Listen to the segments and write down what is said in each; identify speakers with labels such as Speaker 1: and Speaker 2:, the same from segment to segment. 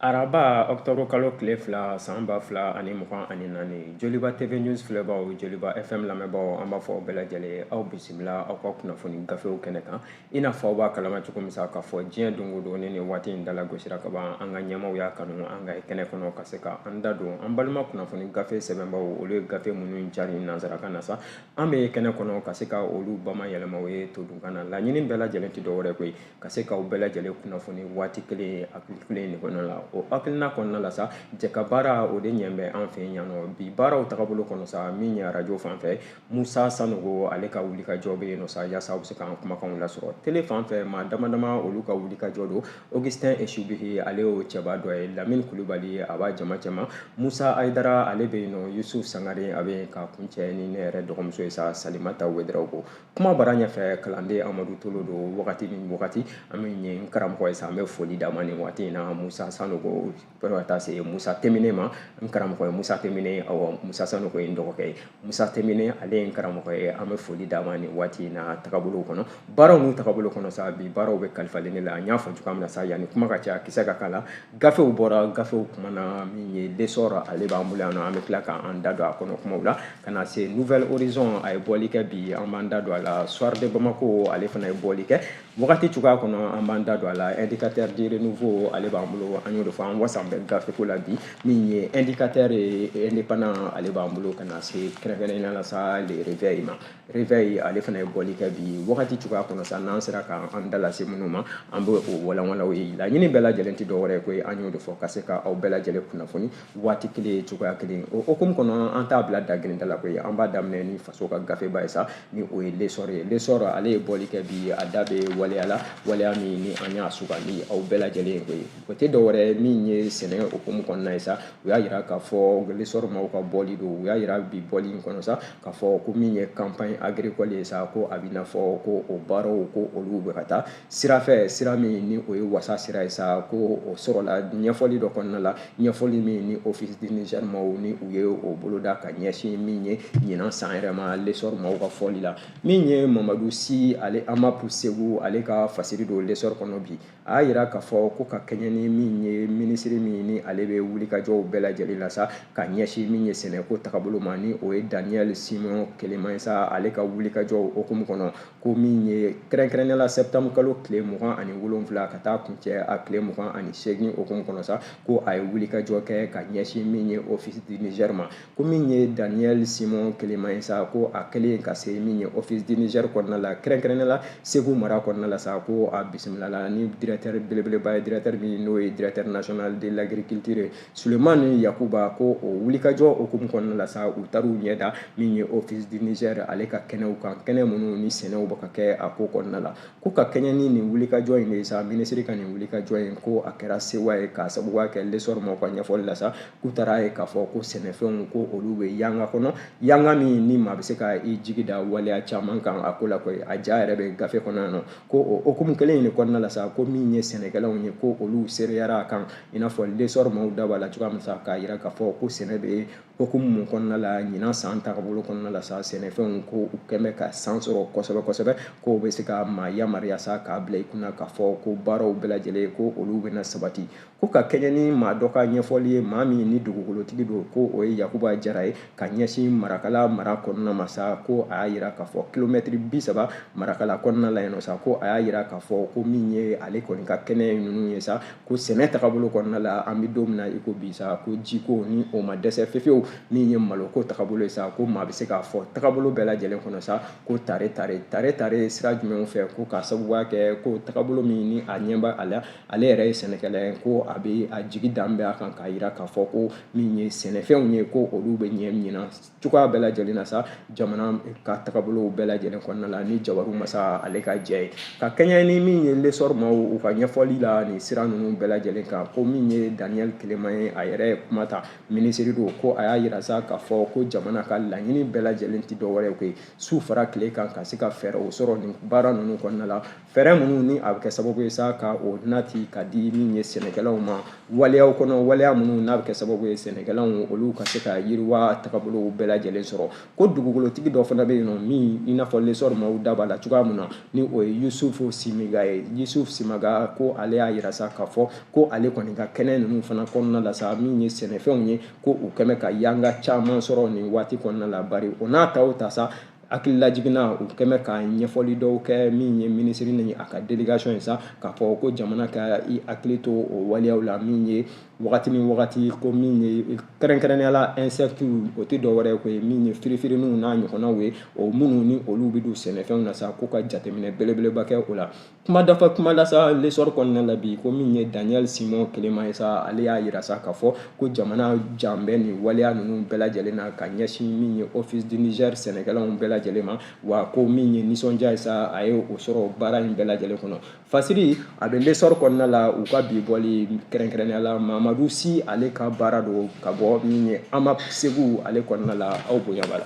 Speaker 1: Araba octobre kalo tile fila san ba fila ani mugan ani naani Joliba TV News filɛbaw Joliba FM lamɛnbaw an b'a fɔ aw bɛɛ lajɛlen aw bisimila aw ka kunnafoni gafew kɛnɛ kan i n'a fɔ aw b'a kalama cogo min sa k'a fɔ diɲɛ don o don ni nin waati in dala gosira ka ban an ka ɲɛmaw y'a kanu an ka kɛnɛ kɔnɔ ka se ka an da don an balima kunnafoni gafe sɛbɛnbaw olu ye gafe minnu cari nanzarakan na sa an bɛ kɛnɛ kɔnɔ ka se ka olu bamayɛlɛma o ye todunkan na laɲini bɛɛ lajɛlen tɛ dɔwɛrɛ koyi ka se ka aw bɛɛ lajɛlen kunnafoni waati kelen hakili kelen nin kɔnɔ la o hakilina kɔnɔna la sa jɛka baara o de ɲɛ bɛ an fɛ yan nɔ bi baaraw tagabolo kɔnɔ sa min ye arajo fan fɛ Musa Sanogo ale ka wulikajɔ bɛ yen nɔ sa yaasa aw bɛ se k'an kumakanw lasɔrɔ tele fan fɛ maa dama dama olu ka wulikajɔ don Augustin Esubihi ale y'o cɛba dɔ ye Lamine Kulibali a b'a jama cɛma Musa Ayidara ale bɛ yen nɔ Yusuf Sangare a bɛ yen ka kuncɛ ni ne yɛrɛ dɔgɔmuso ye sa Salimata Wederawogo kuma bara ɲɛfɛ kalanden Amadu Tolo don wagati ni wagati an bɛ ɲɛ n karamɔgɔ ye sa an bɛ foli d'a ma nin waati in na Musa Sanogo fo ka taa se Musa Temine ma n karamɔgɔ ye Musa Temine awɔ Musa Sanogo ye n dɔgɔkɛ ye Musa Temine ale ye n karamɔgɔ ye an bɛ foli d'a ma nin waati in na tagabolo kɔnɔ baaraw n'u tagabolo kɔnɔ sa bi baaraw bɛ kalifalen ne la n y'a fɔ cogoya min na sa yanni kuma ka ca kisɛ ka k'a la gafew bɔra gafew kumana min ye lesɔr ale b'an bolo yan nɔ an bɛ tila k'an da don a kɔnɔ kumaw la ka na se Nouvelle Horizon a ye bɔli kɛ bi an b'an da don a la Soir de Bamako ale fana ye bɔli kɛ wagati cogoya kɔnɔ an b'an da don a la indicateur du renouveau ale b'an bolo an y'o de fɔ an wasan bɛ gafeko la bi min ye indicateur indépendant ale b'an bolo ka na se kɛrɛnkɛrɛnnenya la sa le réveil ma réveil ale fana ye bɔli kɛ bi wagati cogoya kɔnɔ sa n'an sera k'an da lase minnu ma an bɛ o walawalaw ye laɲini bɛɛ lajɛlen tɛ dɔwɛrɛ ye koyi an y'o de fɔ ka se ka aw bɛɛ lajɛlen kunnafoni waati kelen cogoya kelen o hokumu kɔnɔ an t'a bila da kelen da la koyi an b'a daminɛ ni faso ka gafeba ye sa ni o ye lesɔr ye lesɔr ale ye bɔli kɛ bi a da bɛ waleya la waleya min ni an y'a sugandi aw bɛɛ lajɛlen ye koyi o tɛ dɔwɛrɛ ye min ye sɛnɛ hokumu kɔnɔna ye sa u y'a yira k'a fɔ lesɔr maaw ka bɔli don u y'a yira bi bɔli in kɔnɔ sa k'a fɔ ko min ye campagne agricole ye sa ko a bɛ n'a fɔ ko o baaraw ko olu bɛ ka taa sira fɛ sira min ni o ye wasa sira ye sa ko o sɔrɔla ɲɛfɔli dɔ kɔnɔna la ɲɛfɔli min ni office du Niger maaw ni u ye o boloda ka ɲɛsin min ye ɲinan san yɛrɛ ma lesɔr maaw ka fɔli la min ye Mamadu Si ale Amapu Segu ale ka fasiri don lesɔr kɔnɔ bi a y'a yira k'a fɔ ko ka kɛɲɛ ni min ye minisiri min ni ale bɛ wulikajɔw bɛɛ lajɛlen la sa ka ɲɛsin min ye sɛnɛko tagabolo ma ni o ye Daniel Simon Kelema ye sa ale ka wulikajɔw hokumu kɔnɔ ko min ye kɛrɛnkɛrɛnnenya la septembre kalo tile 27 ka taa kuncɛ a tile 28 hokumu kɔnɔ sa ko a ye wulikajɔ kɛ ka ɲɛsin min ye office du Niger ma ko min ye Daniel Simon Kelema ye sa ko a kɛlen ka se min ye office du Niger kɔnɔna la kɛrɛnkɛrɛnnenya la Segu mara kɔnɔna la sa ko a bisimilala ni directeur belebeleba ye directeur min n'o ye directeur national de l'agriculture Sulemani Yakuba ko o wulikajɔ hokumu kɔnɔna la sa u taar'u ɲɛ da min ye office du Niger ale ka kɛnɛw kan kɛnɛ minnu ni sɛnɛw bɛ ka kɛ a ko kɔnɔna la ko ka kɛɲɛ ni nin wulikajɔ in de ye sa minisiri ka nin wulikajɔ in ko a kɛra sewa ye k'a sababuya kɛ lesɔr maaw ka ɲɛfɔli la sa k'u taara ye k'a fɔ ko sɛnɛfɛnw ko olu bɛ yanga kɔnɔ yanga min ni maa bɛ se ka i jigi da waleya caman kan a ko la koyi a ja yɛrɛ bɛ gafe kɔnɔ yan nɔ ko o hokumu kelen in de kɔnɔna la sa ko min ye sɛnɛkɛlaw ye ko olu sereyara a kan i n'a fɔ lesɔr maaw da b'a la cogoya min sa k'a yira k'a fɔ ko sɛnɛ bɛ hokumu mun kɔnɔna la ɲinan san tagabolo kɔnɔna la sa sɛnɛfɛnw ko u kɛn bɛ ka san sɔrɔ kosɛbɛ kosɛbɛ ko bɛ se ka maa yamaruya sa k'a bila i kunna k'a fɔ ko baaraw bɛɛ lajɛlen ko olu bɛna sabati ko ka kɛɲɛ ni maa dɔ ka ɲɛfɔli ye maa min ni dugukolotigi don ko o ye Yakuba Jara ye ka ɲɛsin Marakala mara kɔnɔna ma sa ko a y'a yira k'a fɔ kilomɛtiri 30 Marakala kɔnɔna la yen nɔ sa ko a y'a yira k'a fɔ ko min ye ale kɔni ka kɛnɛ ninnu ye sa ko sɛnɛ tagabolo kɔnɔna la an bɛ don min na i ko bi sa ko jiko ni o ma dɛsɛ fefewu min ye maloko tagabolo ye sa ko maa bɛ se k'a fɔ tagabolo bɛɛ lajɛlen kɔnɔ sa ko tare sira jumɛnw fɛ ko k'a sababuya kɛ ko tagabolo min ni a ɲɛ b'a la ale yɛrɛ ye sɛnɛkɛla ye ko a bɛ a jigi dan bɛ a kan k'a yira k'a fɔ ko min ye sɛnɛfɛnw ye ko olu bɛ ɲɛ ɲinan cogoya bɛɛ lajɛlen na sa jamana ka tagabolo bɛɛ lajɛlen kɔnɔna la ni Jabaru Masa ale ka jɛ ye ka kɛɲɛ ni min ye lesɔr maaw u ka ɲɛfɔli la nin sira ninnu bɛɛ lajɛlen kan ko min ye Daniel Kelema ye a yɛrɛ ye kuma ta minisiri don ko a a y'a yira sa k'a fɔ ko jamana ka laɲini bɛɛ lajɛlen tɛ dɔ wɛrɛ ye su fara tile kan ka se ka fɛɛrɛw sɔrɔ nin baara ninnu kɔnɔna la fɛɛrɛ minnu ni a bɛ kɛ sababu ye sa ka o nati ka di min ye sɛnɛkɛlaw ma waleyaw kɔnɔ waleya minnu n'a bɛ kɛ sababu ye sɛnɛkɛlaw olu ka se ka yiriwa tagabolow bɛɛ lajɛlen sɔrɔ ko dugukolotigi dɔ fana bɛ yen nɔ min i n'a fɔ lesɔr maaw da b'a la cogoya min na ni o ye Yusufu Simiga ye Yusufu Simaga ko ale y'a yira sa k'a fɔ ko ale kɔni ka kɛnɛ ninnu fana kɔnɔna la sa min ye sɛnɛfɛnw ye ko u kɛmɛ ka yanga caman sɔrɔ nin waati kɔnɔna la bari o n'a ta o ta sa hakili lajiginna u kɛmɛ ka ɲɛfɔli dɔw kɛ min ye minisiri ni a ka delegation ye sa k'a fɔ ko jamana ka i hakili to o waleyaw la min ye wagati ni wagati ko min ye kɛrɛnkɛrɛnnenya la insectes o tɛ dɔwɛrɛ ko ye min ye firifiriniw n'a ɲɔgɔnnaw ye o minnu ni olu bɛ don sɛnɛfɛnw na sa ko ka jateminɛ belebeleba kɛ o la kuma dafa kuma la sa lesɔr kɔnɔna la bi ko min ye Daniel Simon Kelema ye sa ale y'a yira sa k'a fɔ ko jamana jan bɛ nin waleya ninnu bɛɛ lajɛlen na ka ɲɛsin min ye office du Niger sɛnɛkɛlaw bɛɛ lajɛlen ma wa ko min ye nisɔndiya ye sa a ye o sɔrɔ baara in bɛɛ lajɛlen kɔnɔ fasiri a bɛ lesɔr kɔnɔna la u ka bi bɔli kɛrɛnkɛrɛnnenya la Mamadu Si ale ka baara do ka bɔ min ye Ama Segu ale kɔnɔna la aw bonya b'a la.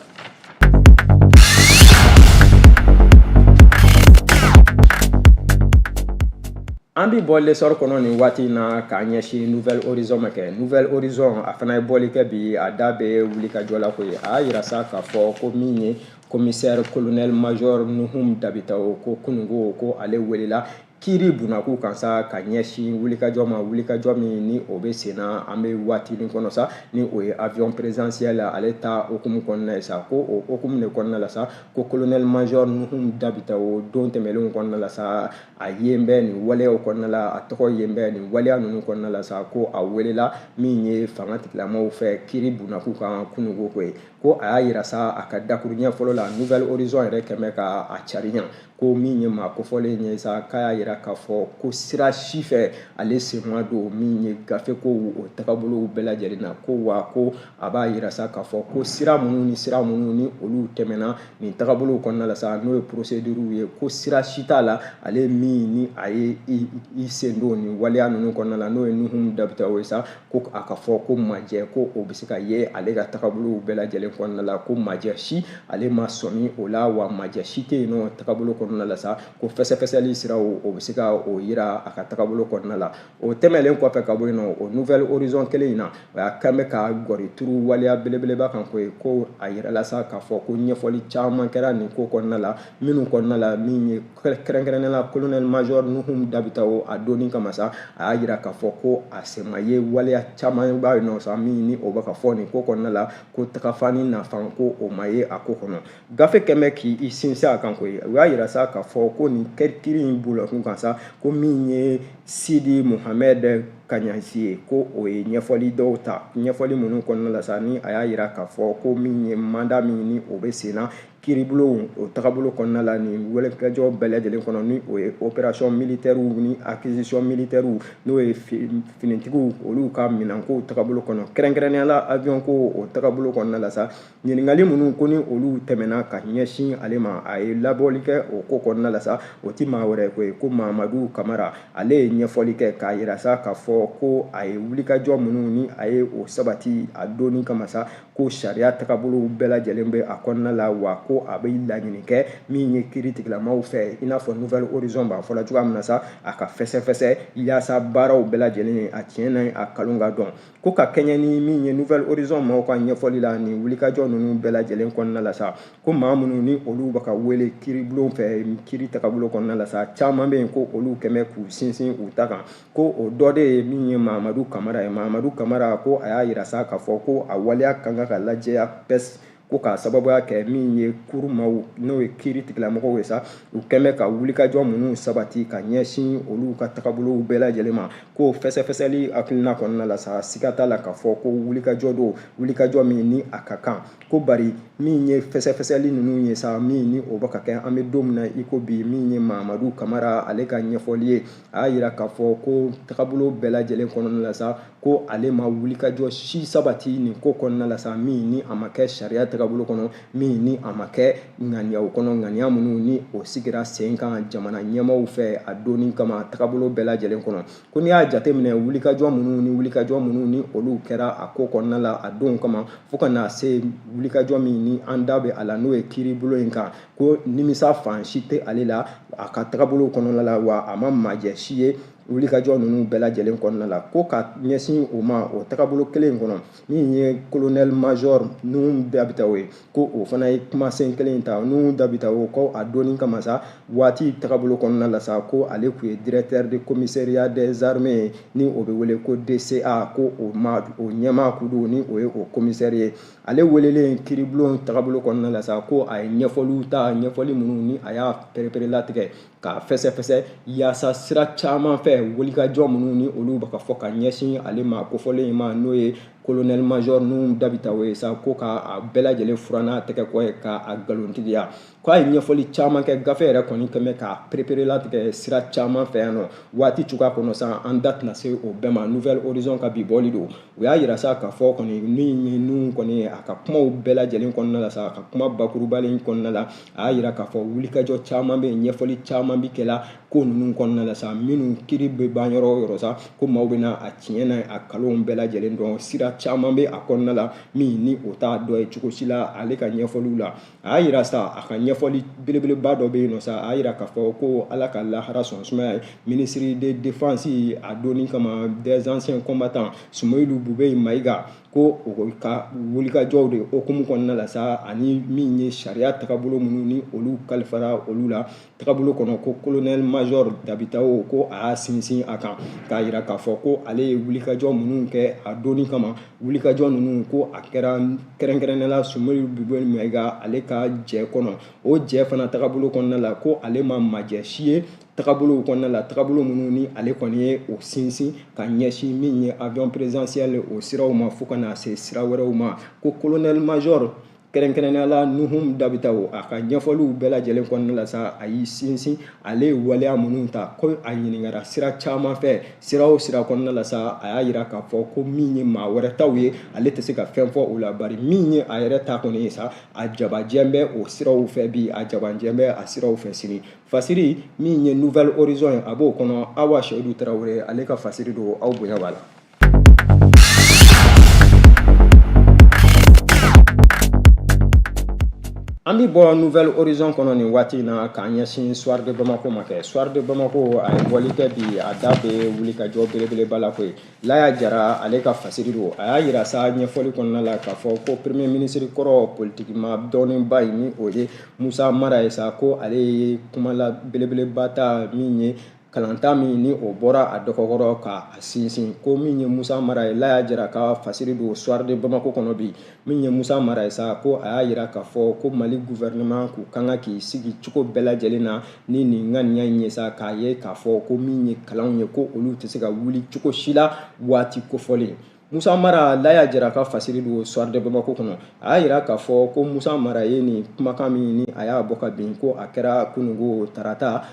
Speaker 1: An bi bɔ lesɔr kɔnɔ nin waati na k'a ɲɛsin Nouvelle Horizon ma kɛ Nouvelle Horizon a fana ye bɔli kɛ bi a da bɛ wuli ka jɔ la ko ye a y'a yira sa k'a fɔ ko min ye commissaire colonel major Nuhum Dabitaw ko kunungo ko ale welela kiiri bunakun kan sa ka ɲɛsin wulikajɔ ma wulikajɔ min ni o bɛ sen na an bɛ waati min kɔnɔ sa ni o ye avion présidentiel ale ta hukumu kɔnɔna ye sa ko o hukumu de kɔnɔna la sa ko colonel major Nuhum Dabitaw don tɛmɛnlenw kɔnɔna la sa a yen bɛ nin waleyaw kɔnɔna la a tɔgɔ yen bɛ nin waleya ninnu kɔnɔna la sa ko a welela min ye fanga tigilamɔgɔw fɛ kiiri bunakun kan kunungo ko ye ko a y'a yira sa a ka dakuruɲɛ fɔlɔ la Nouvelle Horizon yɛrɛ kɛmɛ ka a cariɲa ko min ye maa kofɔlen ye sa k'a y'a yira k'a fɔ ko sira si fɛ ale senma don min ye gafe ko o tagabolow bɛɛ lajɛlen na ko wa ko a b'a yira sa k'a fɔ ko sira minnu ni olu tɛmɛna nin tagabolow kɔnɔna la sa n'o ye procédure ye ko sira si t'a la ale min ni a ye i sen don nin waleya ninnu kɔnɔna la n'o ye Nuhum Dabitaw ye sa ko a ka fɔ ko majɛ ko o bɛ se ka ye ale ka tagabolow bɛɛ lajɛlen kɔnɔna la ko majɛ si ale ma sɔmi o la wa majɛ si tɛ yen nɔ tagabolo kɔnɔna la sa ko fɛsɛfɛsɛli siraw o bɛ se ka o yira a ka tagabolo kɔnɔna la o tɛmɛlen kɔfɛ ka bɔ yen nɔ o Nouvelle Horizon kelen in na o y'a kan bɛ ka gɔri turu waleya belebeleba kan ko ye ko a yirala sa k'a fɔ ko ɲɛfɔli caman kɛra nin ko kɔnɔna la minnu kɔnɔna la min ye kɛrɛnkɛrɛnnenya la colonel major Nuhum Dabitaw a donni kama sa a y'a yira k'a fɔ ko a sema ye waleya caman b'a yen nɔ sa min ni o bɛ ka fɔ nin ko kɔnɔna la ko tagafani nafan ko o ma ye a ko kɔnɔ gafe kɛmɛ k'i sinsin a kan ko ye o y'a yira sa k'a fɔ ko nin kiiri in bolokun kan sa ko min ye Sidi Mohamed Kaɲansi ye ko o ye ɲɛfɔli dɔw ta ɲɛfɔli minnu kɔnɔna la sa ni a y'a yira k'a fɔ ko min ye mandat min ni o bɛ sen na kiiribulon o tagabolo kɔnɔna la nin wulikajɔ bɛɛ lajɛlen kɔnɔ ni o ye opération militaire ni acquisition militaire n'o ye finitigiw olu ka minankow tagabolo kɔnɔ kɛrɛnkɛrɛnnenya la avion ko o tagabolo kɔnɔna la sa ɲininkali minnu ko ni olu tɛmɛna ka ɲɛsin ale ma a ye labɔli kɛ o ko kɔnɔna la sa o ti maa wɛrɛ ko ye ko Mamadu Kamara ale ye ɲɛfɔli kɛ k'a yira sa k'a fɔ ko a ye wulikajɔ minnu ni a ye o sabati a donni kama sa ko sariya tagabolo bɛɛ lajɛlen bɛ a kɔnɔna la wa ko a bɛ laɲini kɛ min ye kiiri tigilamaw fɛ i n'a fɔ Nouvelle Horizon b'a fɔla cogoya min na sa a ka fɛsɛfɛsɛ yaasa baaraw bɛɛ lajɛlen a tiɲɛ na a kalon ka dɔn ko ka kɛɲɛ ni min ye Nouvelle Horizon maaw ka ɲɛfɔli la nin wulikajɔ ninnu bɛɛ lajɛlen kɔnɔna la sa ko maa minnu ni olu bɛ ka wele kiiribulon fɛ kiiri tagabolo kɔnɔna la sa caman bɛ yen ko olu kɛmɛ k'u sinsin u ta kan ko o dɔ de ye min ye Mamadu Kamara ye Mamadu Kamara ko a y'a yira sa k'a fɔ ko a waleya kan ka lajɛya pɛs ko k'a sababuya kɛ min ye kurumaw n'o ye kiiri tigilamɔgɔw ye sa u kɛmɛ ka wulikajɔ minnu sabati ka ɲɛsin olu ka tagabolow bɛɛ lajɛlen ma ko fɛsɛfɛsɛli hakilina kɔnɔna la sa siga t'a la k'a fɔ ko wulikajɔ don wulikajɔ min ni a ka kan ko bari min ye fɛsɛfɛsɛli ninnu ye sa min ni o bɛ ka kɛ an bɛ don min na i ko bi min ye Mamadu Kamara ale ka ɲɛfɔli ye a y'a yira k'a fɔ ko tagabolo bɛɛ lajɛlen kɔnɔna la sa ko ale ma wulikajɔ si sabati nin ko kɔnɔna la sa min ni a ma kɛ sariya tagabolo tagabolo kɔnɔ min ni a ma kɛ ŋaniyaw kɔnɔ ŋaniya minnu ni o sigira sen kan jamana ɲɛmaaw fɛ a donni kama tagabolo bɛɛ lajɛlen kɔnɔ ko n'i y'a jateminɛ wulikajɔ minnu ni olu kɛra a ko kɔnɔna la a don kama fo ka na se wulikajɔ min ni an da bɛ a la n'o ye kiiribolo in kan ko nimisa fan si tɛ ale la a ka tagabolo kɔnɔna la wa a ma majɛ si ye wulikajɔ ninnu bɛɛ lajɛlen kɔnɔna la ko ka ɲɛsin o ma o tagabolo kelen in kɔnɔ min ye colonel major Nuhu Dabitaw ye ko o fana ye kumasen kelen ta Nuhu Dabitaw ko a donni kama sa waati tagabolo kɔnɔna la sa ko ale tun ye directeur de commissariat des armées ni o bɛ wele ko DCA ko o ɲɛmaa kudu ni o ye o commissaire ye ale welelen kiiribulon tagabolo kɔnɔna la sa ko a ye ɲɛfɔli minnu ni a y'a perepere latigɛ ka fɛsɛfɛsɛ yaasa sira caman fɛ wulikajɔ minnu ni olu bɛ ka fɔ ka ɲɛsin ale ma kofɔlen ma n'o ye colonel major Nuhu Dabitaw ye sa ko k'a bɛɛ lajɛlen furan n'a tɛgɛ kɔ ye k'a galontigiya ko a ye ɲɛfɔli caman kɛ gafe yɛrɛ kɔni kɛmɛ k'a perepere latigɛ sira caman fɛ yan nɔ waati cogoya kɔnɔ sa an da tɛna se o bɛɛ ma Nouvelle Horizon ka bi bɔli don o y'a yira sa k'a fɔ kɔni min ye Nuhu kɔni ye a ka kumaw bɛɛ lajɛlen kɔnɔna la sa a ka kuma bakurubalen kɔnɔna la a y'a yira k'a fɔ wulikajɔ caman bɛ yen ɲɛfɔli caman bi kɛla ko ninnu kɔnɔna la sa minnu kiiri bɛ ban yɔrɔ o yɔrɔ sa ko maaw bɛna a tiɲɛ n'a a kalonw bɛɛ lajɛlen dɔn sira caman bɛ a kɔnɔna la min ni o t'a dɔ ye cogo si la ale ka ɲɛfɔliw la a y'a yira sa a ka ɲɛfɔli belebeleba dɔ bɛ yen nɔ sa a y'a yira k'a fɔ ko ala ka lahara sɔn sumaya ye ministre de défense a donni kama des anciens combattants Sumayilu Bube Mayiga ko o ka wulikajɔw de okumu kɔnɔna la sa ani min ye sariya tagabolo minnu ni olu kalifara olu la tagabolo kɔnɔ ko colonel major Dabitaw ko a y'a sinsin a kan k'a yira k'a fɔ ko ale ye wulikajɔ minnu kɛ a donni kama wulikajɔ ninnu ko a kɛra kɛrɛnkɛrɛnnenya la Sumayilu Bube Mayiga ale ka jɛ kɔnɔ o jɛ fana tagabolo kɔnɔna la ko ale ma majɛ si ye tagabolo kɔnɔna la tagabolo minnu ni ale kɔni ye o sinsin ka ɲɛsin min ye avion présidentiel o siraw ma fo ka na se sira wɛrɛw ma ko colonel major kɛrɛnkɛrɛnnenya la Nuhu Dabitaw a ka ɲɛfɔliw bɛɛ lajɛlen kɔnɔna la sa a y'i sinsin ale ye waleya minnu ta ko a ɲiningara sira caman fɛ sira o sira kɔnɔna la sa a y'a yira k'a fɔ ko min ye maa wɛrɛ taw ye ale tɛ se ka fɛn fɔ o la bari min ye a yɛrɛ ta kɔni ye sa a jabajɛ bɛ o siraw fɛ bi a jabajɛ bɛ a siraw fɛ sini fasiri min ye Nouvelle Horizon ye a b'o kɔnɔ Awa Seyidu Tarawele ale ka fasiri don aw bonya b'a la. An bɛ bɔ Nouvelle Horizon kɔnɔ nin waati in na k'an ɲɛsin Soir de Bamako ma kɛ Soir de Bamako a ye bɔli kɛ bi a da bɛ wulikajɔ belebeleba la koyi Laya Jara ale ka fasiri don a y'a yira sa ɲɛfɔli kɔnɔna la k'a fɔ ko premier ministre kɔrɔ politikima dɔnnenba in ni o ye Musa Mara ye sa ko ale ye kuma la belebeleba ta min ye kalanta min ni o bɔra a dɔgɔkɔrɔ k'a sinsin ko min ye Musa Mara ye Laya Jara ka fasiri don Soir de Bamako kɔnɔ bi min ye Musa Mara ye sa ko a y'a yira k'a fɔ ko Mali gouvernement k'u kan ka k'i sigi cogo bɛɛ lajɛlen na ni nin ŋaniya in ye sa k'a ye k'a fɔ ko min ye kalanw ye ko olu tɛ se ka wuli cogo si la waati kofɔlen Musa Mara Laya Jara ka fasiri don Soir de Bamako kɔnɔ a y'a yira k'a fɔ ko Musa Mara ye nin kumakan min ni a y'a bɔ ka bin ko a kɛra kunungo tarata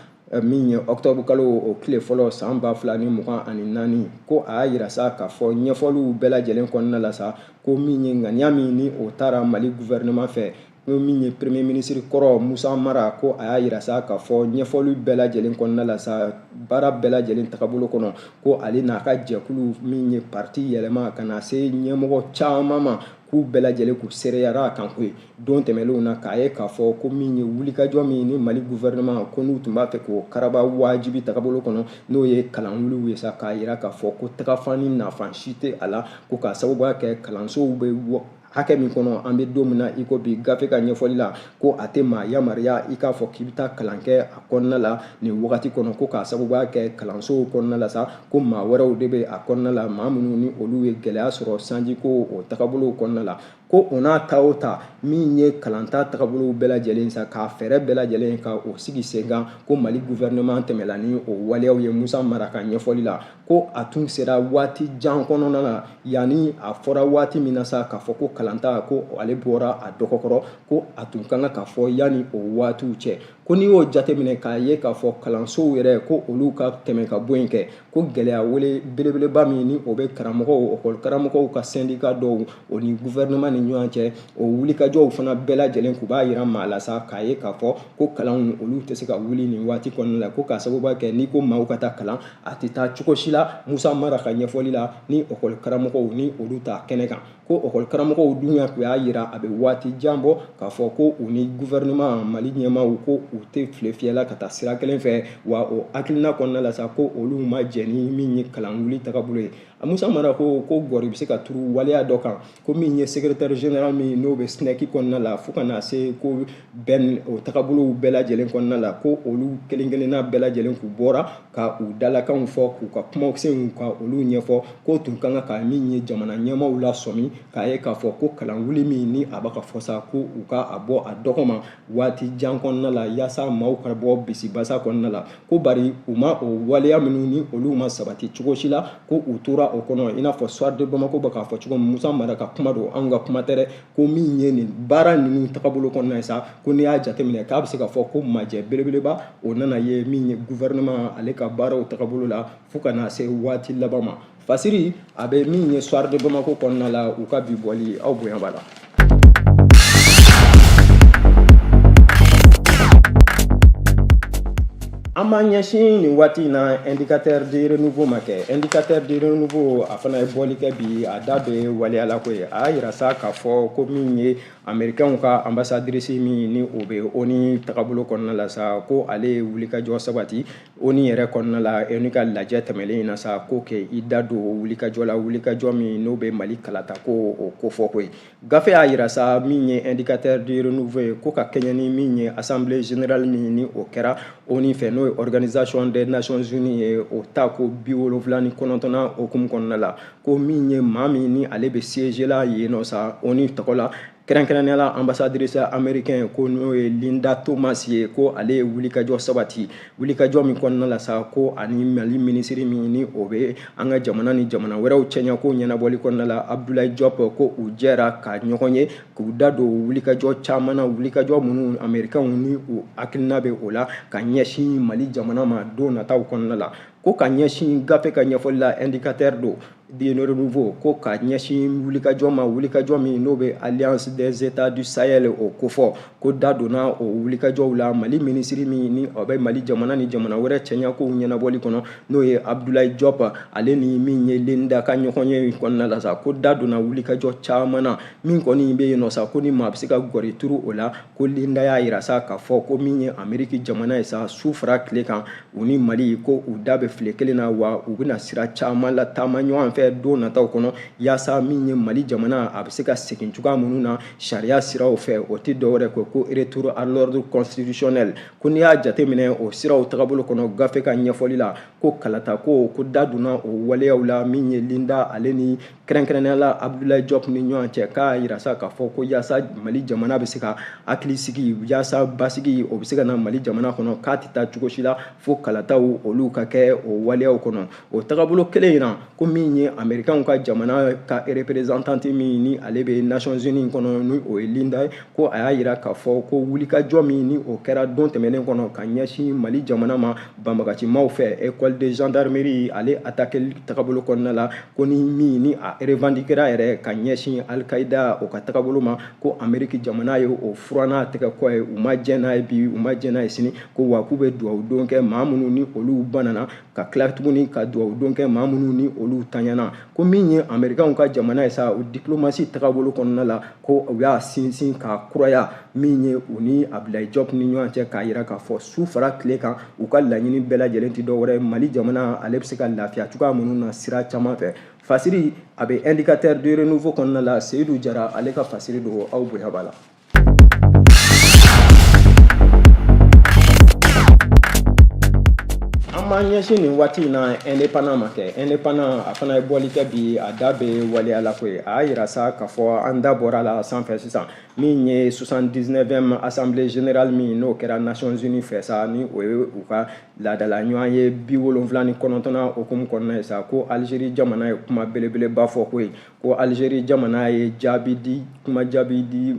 Speaker 1: min ye octobre kalo o tile fɔlɔ san 2024 ko a y'a yira sa k'a fɔ ɲɛfɔliw bɛɛ lajɛlen kɔnɔna la sa ko min ye ŋaniya min ni o taara Mali gouvernement fɛ ko min ye premier ministre kɔrɔ Musa Mara ko a y'a yira sa k'a fɔ ɲɛfɔli bɛɛ lajɛlen kɔnɔna la sa baara bɛɛ lajɛlen tagabolo kɔnɔ ko ale n'a ka jɛkulu min ye parti yɛlɛma ka na se ɲɛmɔgɔ caman ma k'u bɛɛ lajɛlen k'u sereyara a kan koyi don tɛmɛlenw na k'a ye k'a fɔ ko min ye wulikajɔ min ni Mali gouvernement ko n'u tun b'a fɛ k'o karaba wajibi tagabolo kɔnɔ n'o ye kalan wuliw ye sa k'a yira k'a fɔ ko tagafan ni nafan si tɛ a la ko k'a sababuya kɛ kalansow bɛ hakɛ min kɔnɔ an bɛ don min na i ko bi gafe ka ɲɛfɔli la ko a tɛ maa yamariya i k'a fɔ k'i bɛ taa kalan kɛ a kɔnɔna la nin wagati kɔnɔ ko k'a sababuya kɛ kalansow kɔnɔna la sa ko maa wɛrɛw de bɛ a kɔnɔna la maa minnu ni olu ye gɛlɛya sɔrɔ sanjiko o tagabolow kɔnɔna la ko o n'a ta o ta min ye kalanta tagabolow bɛɛ lajɛlen sa k'a fɛɛrɛ bɛɛ lajɛlen ka o sigi sen kan ko Mali gouvernement tɛmɛla ni o waleyaw ye Musa Mara ka ɲɛfɔli la ko a tun sera waati jan kɔnɔna la yanni a fɔra waati min na sa k'a fɔ ko kalanta ko ale bɔra a dɔgɔkɔrɔ ko a tun kan k'a fɔ yanni o waatiw cɛ ko n'i y'o jateminɛ k'a ye k'a fɔ kalansow yɛrɛ ko olu ka tɛmɛ ka bɔ yen kɛ ko gɛlɛya wele belebeleba min ni o bɛ karamɔgɔw ɔkɔli karamɔgɔw ka syndicat dɔw o ni gouvernement ni ɲɔgɔn cɛ o wulikajɔw fana bɛɛ lajɛlen k'u b'a yira maa la sa k'a ye k'a fɔ ko kalanw olu tɛ se ka wuli nin waati kɔnɔna la ko k'a sababuya kɛ n'i ko maaw ka taa kalan a tɛ taa cogo si la Musa Mara ka ɲɛfɔli la ni ɔkɔli karamɔgɔw ni olu ta kɛnɛ kan ko ɔkɔli karamɔgɔw dun y'a yira a bɛ waati jan bɔ k'a fɔ ko u ni gouvernement Mali ɲɛmaaw ko u tɛ file fiyɛla ka taa sira kelen fɛ wa o hakilina kɔnɔna la sa ko olu ma jɛ ni min ye kalan wuli tagabolo ye Musa Mara ko gɔri bɛ se ka turu waleya dɔ kan ko min ye secrétaire général min n'o bɛ SNEC kɔnɔna la fo ka na se ko bɛn o tagabolow bɛɛ lajɛlen kɔnɔna la ko olu kelen kelenna bɛɛ lajɛlen k'u bɔra ka u dalakanw fɔ k'u ka kumasenw ka olu ɲɛfɔ ko tun kan ka min ye jamana ɲɛmaaw la sɔmi k'a ye k'a fɔ ko kalan wuli min ni a bɛ ka fɔ sa ko u ka a bɔ a dɔgɔma waati jan kɔnɔna la yaasa maaw ka bɔ bisibasa kɔnɔna la ko bari u ma o waleya minnu ni olu ma sabati cogo si la ko u tora o kɔnɔ i n'a fɔ Soir de Bamako bɛ k'a fɔ cogo min Musa Mara ka kuma don anw ka kuma tɛ dɛ ko min ye nin baara ninnu tagabolo kɔnɔna ye sa ko n'i y'a jateminɛ k'a bɛ se ka fɔ ko majɛ belebeleba o nana ye min ye gouvernement ale ka baaraw tagabolo la fo ka na se waati laban ma Fasiri a bɛ min ye Soir de Bamako kɔnɔna la u ka bi bɔli aw bonya b'a la. An b'an ɲɛsin nin waati in na indicateur de renouveau ma kɛ indicateur de renouveau a fana ye bɔli kɛ bi a da bɛ waleyala ko ye a y'a yira sa k'a fɔ ko min ye américain ka ambassadrice min ni o bɛ ONU tagabolo kɔnɔna la sa ko ale ye wulikajɔ sabati ONU yɛrɛ kɔnɔna la ONU ka lajɛ tɛmɛlen in na sa ko kɛ i da don wulikajɔ la wulikajɔ min n'o bɛ Mali kalata ko o ko fɔ ko ye gafe y'a yira sa min ye indicateur de renouveau ye ko ka kɛɲɛ ni min ye assemblée générale min ni o kɛra ONU fɛ n'o ye organisation des nations unies ye o ta ko 79nan hukumu kɔnɔna la ko min ye maa min ni ale bɛ siège la yen nɔ sa ONU tɔgɔ la kɛrɛnkɛrɛnnenya la ambassadrice américain ko n'o ye Linda Thomas ye ko ale ye wulikajɔ sabati wulikajɔ min kɔnɔna la sa ko ani Mali ministre min ni o bɛ an ka jamana ni jamana wɛrɛw cɛɲa ko ɲɛnabɔli kɔnɔna la Abdoulaye Diop ko u jɛra ka ɲɔgɔn ye k'u da don wulikajɔ caman na wulikajɔ minnu américain ni u hakilina bɛ o la ka ɲɛsin Mali jamana ma don nataw kɔnɔna la ko ka ɲɛsin gafe ka ɲɛfɔli la indicateur do de renouveau ko ka ɲɛsin wulikajɔ ma wulikajɔ min n'o bɛ Alliance des États du Sahel o ko fɔ ko da donna o wulikajɔw la Mali ministre min ni o bɛ Mali jamana ni jamana wɛrɛ cɛɲa kow ɲɛnabɔli kɔnɔ n'o ye Abdoulaye Diop ale ni min ye Linda ka ɲɔgɔn ye kɔnɔna la sa ko da donna wulikajɔ caman na min kɔni bɛ yen nɔ sa ko ni maa bɛ se ka gɔri turu o la ko Linda y'a yira sa k'a fɔ ko min ye Amérique jamana ye sa su fara tile kan u ni Mali ko u da bɛ file kelen na wa u bɛna sira caman la taama ɲɔgɔn fɛ don nataw kɔnɔ yaasa min ye Mali jamana a bɛ se ka segin cogoya minnu na sariya siraw fɛ o tɛ dɔwɛrɛ ko retour à l'ordre constitutionnel ko n'i y'a jateminɛ o siraw tagabolo kɔnɔ gafe ka ɲɛfɔli la ko kalata ko da donna o waleyaw la min ye Linda ale ni kɛrɛnkɛrɛnnenya la Abdoulaye Diop ni ɲɔgɔn cɛ k'a yira sa k'a fɔ ko yaasa Mali jamana bɛ se ka hakili sigi yaasa basigi o bɛ se ka na Mali jamana kɔnɔ k'a tɛ taa cogo si la fo kalataw olu ka kɛ o waleyaw kɔnɔ o tagabolo kelen in na ko min ye américain ka jamana ka représentante min ni ale bɛ Nations Unies kɔnɔ ni o ye Linda ye ko a y'a yira k'a fɔ ko wulikajɔ min ni o kɛra don tɛmɛnen kɔnɔ ka ɲɛsin Mali jamana ma banbagacimaw fɛ école de gendarmerie ale attaquer tagabolo kɔnɔna la ko ni min ni a revendiquera yɛrɛ ka ɲɛsin Al-Qaïda o ka tagabolo ma ko Amérique jamana ye o furan n'a tɛgɛ kɔ ye u ma jɛ n'a ye bi u ma jɛ n'a ye sini ko wa k'u bɛ dugawu don kɛ maa minnu ni olu banana ka tila tuguni ka dugawu don kɛ maa minnu ni olu taɲana ko min ye américain ka jamana ye sa o diplomatie tagabolo kɔnɔna la ko u y'a sinsin ka kuraya min ye u ni Abdoulaye Diop ni ɲɔgɔn cɛ k'a yira k'a fɔ su fara tile kan u ka laɲini bɛɛ lajɛlen tɛ dɔwɛrɛ Mali jamana ale bɛ se ka lafiya cogoya minnu na sira caman fɛ fasiri a bɛ indicateur de renouveau kɔnɔna la Seydou Jara ale ka fasiri don aw bonya b'a la. An b'an ɲɛsin nin waati in na indépendant ma kɛ indépendant a fana ye bɔli kɛ bi a da bɛ waleyala ko ye a y'a yira sa k'a fɔ an da bɔra la sanfɛ sisan min ye 79e assemblée générale min n'o kɛra Nations Unies fɛ sa ni o ye u ka laadala ɲɔgɔn ye 79nan hukumu kɔnɔna ye sa ko Algérie jamana ye kuma belebeleba fɔ ko ye ko Algérie jamana ye jaabi di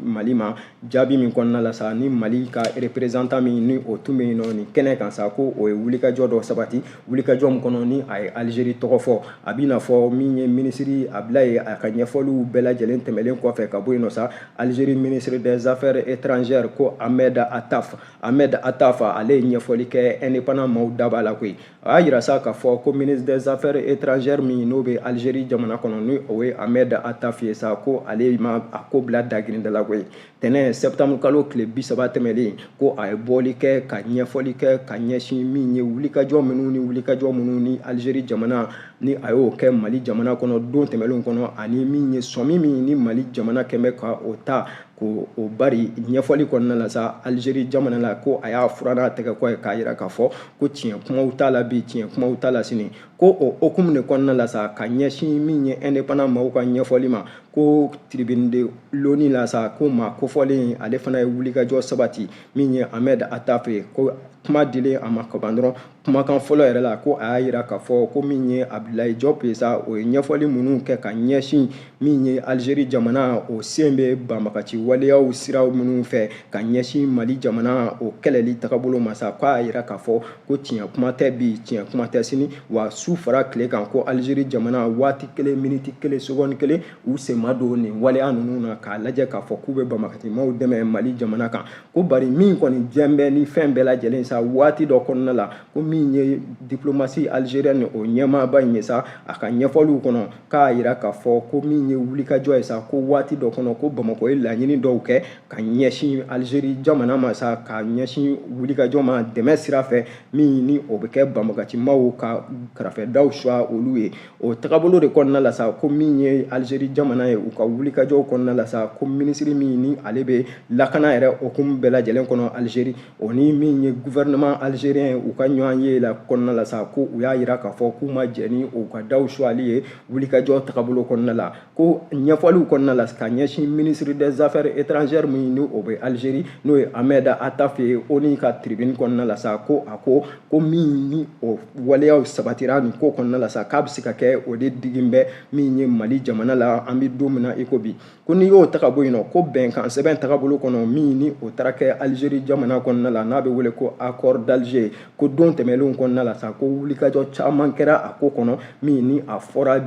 Speaker 1: Mali ma jaabi min kɔnɔna la sa ni Mali ka représentant min ni o tun bɛ yen nɔ ni kɛnɛ kan sa ko o ye wulikajɔ dɔ sabati wulikajɔ min kɔnɔ ni a ye Algérie tɔgɔ fɔ a bɛ n'a fɔ min ye ministre Ablaye a ka ɲɛfɔliw bɛɛ lajɛlen tɛmɛlen kɔfɛ ka bɔ yen nɔ sa Algérie ministre des affaires étrangères ko Ahmed Attaf ale ye ɲɛfɔli kɛ indépendant maaw da b'a la koyi a y'a yira sa k'a fɔ ko ministre des affaires étrangères min n'o bɛ Algérie jamana kɔnɔ ni o ye Ahmed Attaf ye sa ko ale ma a ko bila dagirinda la koyi tɛnɛ septembre kalo tile 30 tɛmɛlen ko a ye bɔli kɛ ka ɲɛfɔli kɛ ka ɲɛsin min ye wulikajɔ minnu ni Algérie jamana ni a y'o kɛ Mali jamana kɔnɔ don tɛmɛlenw kɔnɔ ani min ye sɔmi min ni Mali jamana kɛmɛ ka o ta ko o bari ɲɛfɔli kɔnɔna la sa Algérie jamana la ko a y'a furan n'a tɛgɛ kɔ ye k'a yira k'a fɔ ko tiɲɛ kumaw t'a la bi tiɲɛ kumaw t'a la sini ko o hukumu de kɔnɔna la sa ka ɲɛsin min ye indépendant maaw ka ɲɛfɔli ma ko tribune de l'ONU la sa ko maa kofɔlen ale fana ye wulikajɔ sabati min ye Ahmed Attaf ye ko kuma dilen a ma kaban dɔrɔn kumakan fɔlɔ yɛrɛ la ko a y'a yira k'a fɔ ko min ye Abdoulaye Diop ye sa o ye ɲɛfɔli minnu kɛ ka ɲɛsin min ye Algérie jamana o sen bɛ banbagaci waleyaw siraw minnu fɛ ka ɲɛsin Mali jamana o kɛlɛli tagabolo ma sa k'a y'a yira k'a fɔ ko tiɲɛ kuma tɛ bi tiɲɛ kuma tɛ sini wa su fara tile kan ko Algérie jamana waati kelen miniti kelen seconde kelen u sen ma don nin waleya ninnu na k'a lajɛ k'a fɔ k'u bɛ banbagaci maaw dɛmɛ Mali jamana kan ko bari min kɔni diɲɛ bɛ ni fɛn bɛɛ lajɛlen sa waati dɔ kɔnɔna la ko min ye diplomatie algérienne o ɲɛmaaba in ye sa a ka ɲɛfɔliw kɔnɔ k'a yira k'a fɔ ko min ye wulikajɔ ye sa ko waati dɔ kɔnɔ ko Bamako ye laɲini dɔw kɛ ka ɲɛsin Algérie jamana ma sa ka ɲɛsin wulikajɔ ma dɛmɛ sira fɛ min ni o bɛ kɛ banbagaci maaw ka kɛrɛfɛdaw suwa olu ye o tagabolo de kɔnɔna la sa ko min ye Algérie jamana ye u ka wulikajɔw kɔnɔna la sa ko ministre min ni ale bɛ lakana yɛrɛ hukumu bɛɛ lajɛlen kɔnɔ Algérie o ni min ye gouvernement algérien u ka ɲɔgɔn ye la kɔnɔna la sa ko u y'a yira k'a fɔ k'u ma jɛ ni u ka daw suwali ye wulikajɔ tagabolo kɔnɔna la ko ɲɛfɔliw kɔnɔna la ka ɲɛsin ministre des affaires étrangères min ni o bɛ Algérie n'o ye Ahmed Attaf ye o ni ka tribune kɔnɔna la sa ko a ko min ni o waleyaw sabatira nin ko kɔnɔna la sa k'a bɛ se ka kɛ o de digin bɛ min ye Mali jamana la an bɛ don min na i ko bi ko n'i y'o ta ka bɔ yen nɔ ko bɛnkan sɛbɛn tagabolo kɔnɔ min ni o taara kɛ Algérie jamana kɔnɔna la n'a bɛ wele ko accord d'Alger ko don tɛmɛlenw kɔnɔna la sa ko wulikajɔ caman kɛra a ko kɔnɔ min ni a fɔra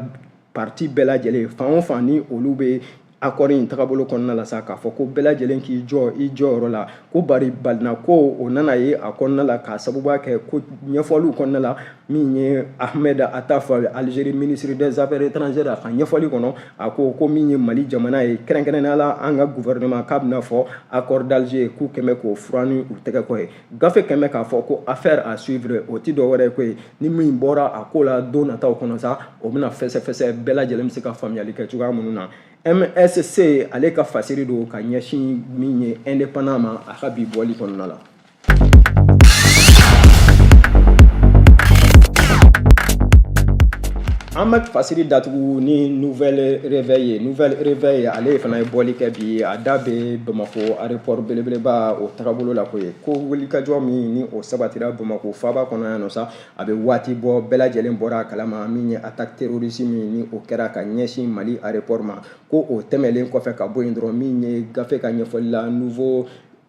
Speaker 1: parti bɛɛ lajɛlen fan o fan ni olu bɛ accord in tagabolo kɔnɔna la sa k'a fɔ ko bɛɛ lajɛlen k'i jɔ i jɔyɔrɔ la ko bari balina ko o nana ye a kɔnɔna la k'a sababuya kɛ ko ɲɛfɔliw kɔnɔna la min ye Ahmed Attaf Algérie ministre des affaires étrangères a ka ɲɛfɔli kɔnɔ a ko min ye Mali jamana ye kɛrɛnkɛrɛnnenya la an ka gouvernement k'a bɛna fɔ accord d'Alger k'u kɛmɛ k'o furan ni u tɛgɛ kɔ ye gafe kɛmɛ k'a fɔ ko affaire à suivre o ti dɔwɛrɛ ye ko ye ni min bɔra a ko la don nataw kɔnɔ sa o bɛna fɛsɛfɛsɛ bɛɛ lajɛlen bɛ se ka faamuyali kɛ cogoya minnu na MSC ale ka fasiri don ka ɲɛsin min ye indépendant ma a ka bi bɔli kɔnɔna la. An bɛ fasiri datugu ni nouvelle réveil ale fana ye bɔli kɛ bi a da bɛ Bamako aéroport belebeleba o tagabolo la ko ye ko wulikajɔ min ni o sabatira Bamako faaba kɔnɔ yan nɔ sa a bɛ waati bɔ bɛɛ lajɛlen bɔra a kalama min ye attaque terroriste min ni o kɛra ka ɲɛsin Mali aéroport ma ko o tɛmɛlen kɔfɛ ka bɔ yen dɔrɔn min ye gafe ka ɲɛfɔli la nouveau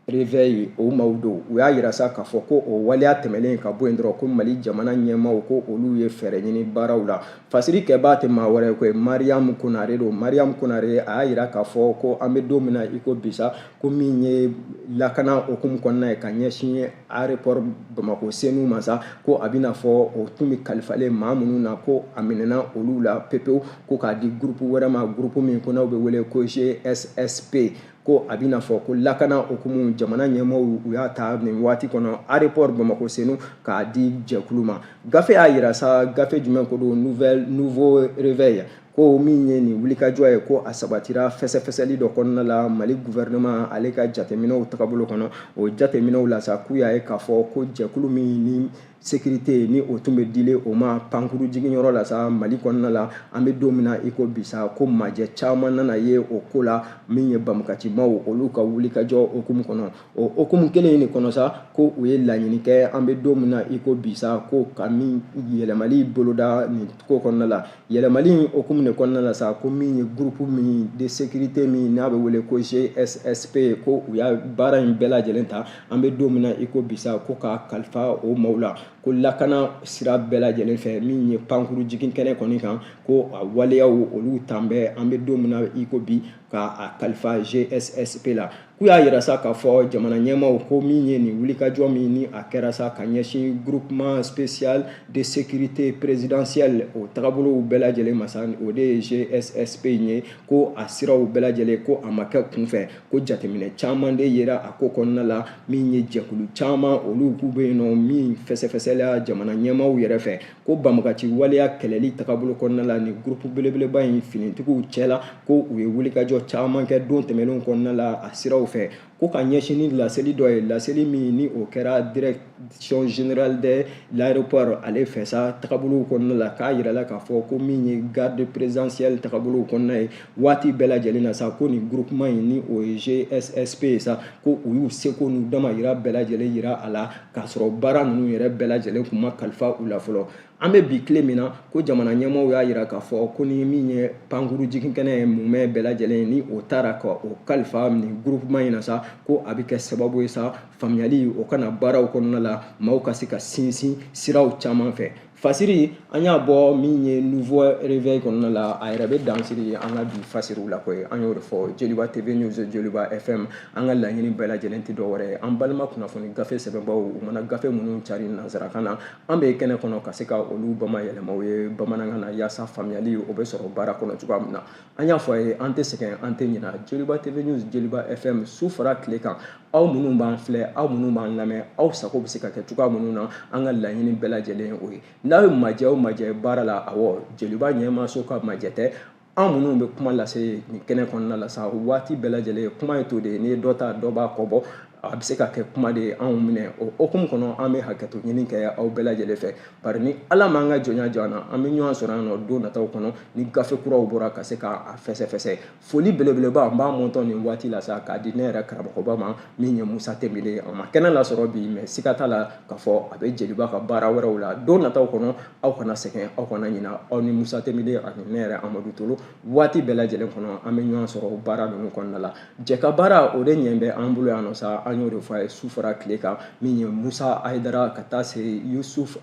Speaker 1: réveil o maaw don u y'a yira sa k'a fɔ ko o waleya tɛmɛlen ka bɔ yen dɔrɔn ko Mali jamana ɲɛmaaw ko olu ye fɛɛrɛ ɲini baaraw la fasiri kɛbaa tɛ maa wɛrɛ ko ye Mariam Konare don Mariam Konare a y'a yira k'a fɔ ko an bɛ don min na i ko bisa ko min ye lakana hukumu kɔnɔna ye ka ɲɛsin aéroport Bamako senu ma sa ko a bɛna fɔ o tun bɛ kalifalen maa minnu na ko a minɛna olu la pepewu ko k'a di groupe wɛrɛ ma groupe min ko n'aw bɛ wele ko GSSP ko a bɛna fɔ ko lakana hukumu jamana ɲɛmaaw u y'a ta nin waati kɔnɔ aéroport Bamako senu k'a di jɛkulu ma gafe y'a yira sa gafe jumɛn ko don nouveau réveil ko min ye nin wulikajɔ ye ko a sabatira fɛsɛfɛsɛli dɔ kɔnɔna la Mali gouvernement ale ka jateminɛw tagabolo kɔnɔ o jateminɛw la sa k'u y'a ye k'a fɔ ko jɛkulu min ni sécurité ni o tun bɛ dile o ma pankuru jiginyɔrɔ la sa Mali kɔnɔna la an bɛ don min na i ko bi sa ko majɛ caman nana ye o ko la min ye banbagacimaw olu ka wulikajɔ hukumu kɔnɔ o hukumu kelen in de kɔnɔ sa ko u ye laɲini kɛ an bɛ don min na i ko bi sa ko ka min yɛlɛmali boloda nin ko kɔnɔna la yɛlɛmali hukumu de kɔnɔna la sa ko min ye groupe min de sécurité min n'a bɛ wele ko GSSP ko u y'a baara in bɛɛ lajɛlen ta an bɛ don min na i ko bisa ko ka kalifa o maaw la ko lakana sira bɛɛ lajɛlen fɛ min ye pankuru jigin kɛnɛ kɔni kan ko a waleyaw olu tan bɛ an bɛ don min na i ko bi ka kalifa GSSP la k'u y'a yira sa k'a fɔ jamana ɲɛmaaw ko min ye nin wulikajɔ min ni a kɛra sa ka ɲɛsin groupement spécial de sécurité présidentielle o tagabolow bɛɛ lajɛlen ma sa o de ye GSSP ye ko a siraw bɛɛ lajɛlen ko a ma kɛ kunfɛ ko jateminɛ caman de yera a ko kɔnɔna la min ye jɛkulu caman olu k'u bɛ yen nɔ min fɛsɛfɛsɛla jamana ɲɛmaaw yɛrɛ fɛ ko banbagaci waleya kɛlɛli tagabolo kɔnɔna la ni groupe belebeleba in finitigiw cɛla ko u ye wulikajɔ caman kɛ don tɛmɛnenw kɔnɔna la a siraw fɛ ko ka ɲɛsin ni laseli dɔ ye laseli min ni o kɛra direction générale de l'aéroport ale fɛ sa tagabolow kɔnɔna la k'a yirala k'a fɔ ko min ye garde présidentielle tagabolow kɔnɔna ye waati bɛɛ lajɛlen na sa ko nin groupement in ni o ye GSSP ye sa ko u y'u seko n'u damayira bɛɛ lajɛlen yira a la k'a sɔrɔ baara ninnu yɛrɛ bɛɛ lajɛlen tun ma kalifa u la fɔlɔ an bɛ bi tile min na ko jamana ɲɛmaaw y'a yira k'a fɔ ko ni min ye pankuru jigin kɛnɛ ye mumɛ bɛɛ lajɛlen ni o taara ka o kalifa nin groupement in na sa ko a bɛ kɛ sababu ye sa faamuyali o kana baaraw kɔnɔna la maaw ka se ka sinsin siraw caman fɛ fasiri an y'a bɔ min ye nouveau réveil kɔnɔna la a yɛrɛ bɛ dansiri an ka bi fasiriw la koyi an y'o de fɔ Joliba TV News Joliba FM an ka laɲini bɛɛ lajɛlen tɛ dɔwɛrɛ ye an balima kunnafoni gafe sɛbɛnbaw u mana gafe minnu cari nanzarakan na an bɛ kɛnɛ kɔnɔ ka se ka olu bamayɛlɛma o ye bamanankan na yaasa faamuyali o bɛ sɔrɔ baara kɔnɔ cogoya min na an y'a fɔ a ye an tɛ sɛgɛn an tɛ ɲinɛ Joliba TV News Joliba FM su fara tile kan aw minnu b'an filɛ aw minnu b'an lamɛn aw sago bɛ se ka kɛ cogoya minnu na an ka laɲini bɛɛ lajɛlen o ye n'a ye majɛ o majɛ baara la awɔ Joliba ɲɛmaaso ka majɛ tɛ an minnu bɛ kuma lase nin kɛnɛ kɔnɔna la sa waati bɛɛ lajɛlen kuma ye to de ye n'i ye dɔ ta dɔ b'a kɔ bɔ a bɛ se ka kɛ kuma de ye anw minɛ o hukumu kɔnɔ an bɛ hakɛto ɲini kɛ aw bɛɛ lajɛlen fɛ bari ni ala m'an ka jɔnya jɔ an na an bɛ ɲɔgɔn sɔrɔ yan nɔ don nataw kɔnɔ ni gafe kuraw bɔra ka se k'a fɛsɛfɛsɛ foli belebeleba n b'a mɔntɔn nin waati la sa k'a di ne yɛrɛ karamɔgɔba ma min ye Musa Tembele a ma kɛnɛ lasɔrɔ bi mɛ siga t'a la k'a fɔ a bɛ Jeliba ka baara wɛrɛw la don nataw kɔnɔ aw kana sɛgɛn aw kana ɲinɛ aw ni Musa Tembele ani ne yɛrɛ Amadu Tolo waati bɛɛ lajɛlen kɔnɔ an bɛ ɲɔgɔn sɔrɔ baara ninnu kɔnɔna la jɛ ka baara o de ɲɛ bɛ an bolo yan nɔ sa an y'o de fɔ a ye su fara tile kan min ye Musa Ayidara ka taa se Yusuf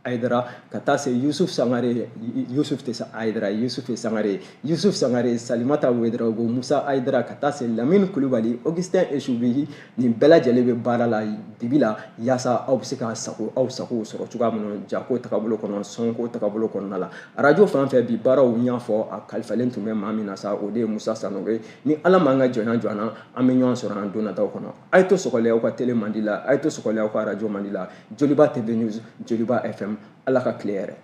Speaker 1: Ayidara ka taa se Yusuf Sangare Yusuf tɛ Ayidara Yusuf ye Sangare Yusuf Sangare Salimata Ouedraogo Musa Ayidara ka taa se Lamine Kulibali Augustin Eshubihi nin bɛɛ lajɛlen bɛ baara la dibi la yaasa aw bɛ se ka aw sago sɔrɔ cogoya min na jako tagabolo kɔnɔ sɔnko tagabolo kɔnɔna la arajo fan fɛ bi baaraw n y'a fɔ a kalifalen tun bɛ maa min na sa o de ye Musa Sanogo ni ala m'an ka jɔnya jɔ an na an bɛ ɲɔgɔn sɔrɔ an don nataw kɔnɔ a ye to sɔgɔlen aw ka télé mandi la a ye to sɔgɔlen aw ka arajo mandi la Joliba TV News Joliba FM ala ka tile yɛrɛ